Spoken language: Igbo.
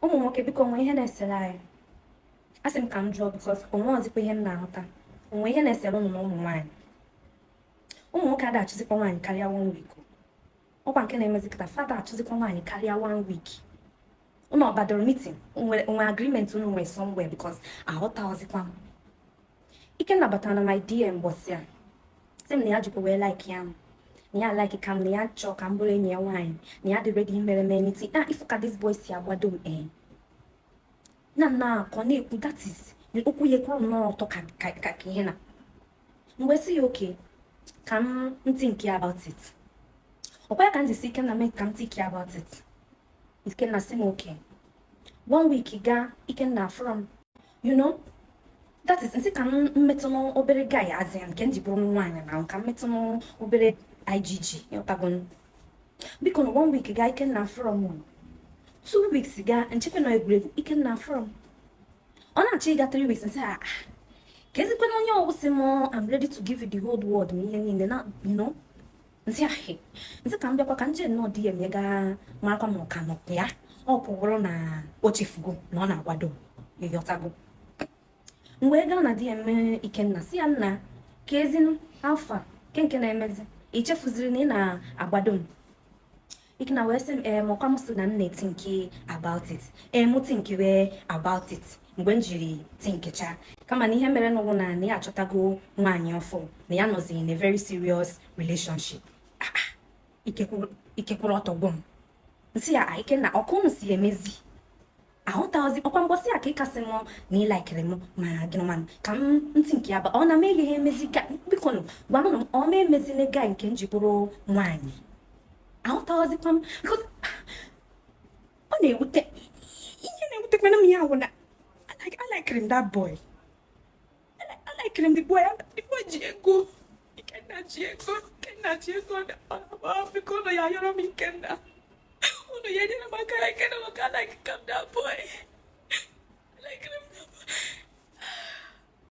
ụmụ nwoke biko onwe ihe na-esere anyị asị m ka m jụọ because onwe ọzịkwa ihe m na-ahụta onwe ihe na-esere ụmụ na ụmụ nwaanyị ụmụ nwoke ada achụzikwa nwaanyị karịa 1 week ọkwa nke na-emezi kịta fada achụzikwa nwaanyị karịa 1 week unu ọbadoro meeting onwe agreement unu nwere somewhere because aghọtaghịzikwa m Ikenna batara na my DM bọsị ya sị m na ya jikwa wee like ya m na ya like ka m na ya chọọ ka m bụrụ enyi ya nwaanyị na ya dị ready imere m anything ifu ka this boy si agbado m na akọ na-ekwu that is okwu ya kwuru n'ọtọ ka ihe na mgbe si ya oke ka m think about it ọkwa ya ka m ji si Ikenna mee ka m think about it Ikenna sị m oke 1 week ga Ikenna from you know that is nsị ka m mmetụ n'obere guy azị nke m ji bụrụ nwaanyị na ka m metụ n'obere IGG yọtago biko na 1 week ga Ikenna from 2 weeks ga nchekwa na egwuregwu Ikenna from ọ na-achọ ịga 3 weeks nsị ka ezikwe na onye ọwụsị m I'm ready to give you the whole world na ihe niile na you know nsị ka m bịakwa ka nje nnọọ DM ya gaa marakwa ma ọka nọkwa ya ọ pụrụ na o chefugo na ọ na-agbado ịghọtago mgbe gaa na DM Ikenna si ya nna ka ezinu alfa nke na-emezi ichefuziri na ị na-agbado m Ikenna wee sị m ọkwa m so na m na-etinke about it mụ tinkewe about it mgbe m jiri tinkecha kama na ihe mere n'ụlọ na ya achọtago nwaanyị ọfụ na ya nọzi in a very serious relationship ikekwuru ọtọgbo m nsị ya Ikenna ọkụ unu si emezi ahụtazi ọkwa mbọsị a ka ịkasị m na ịlaikiri m ma gịnụmanụ ka m ntị nke ya ba ọ na m eghe emezi ka biko nụ gwanụ m ọ ma emezile gaa nke m ji bụrụ nwaanyị ahụtazikwa m ọ na-ewute ihe na-ewutekwana m ya ahụ na alaikiri m that boy alaikiri m the boy ji ego Ikenna ji ego biko na ya yọrọ m Ikenna unu ya nyere m aka Ikenna maka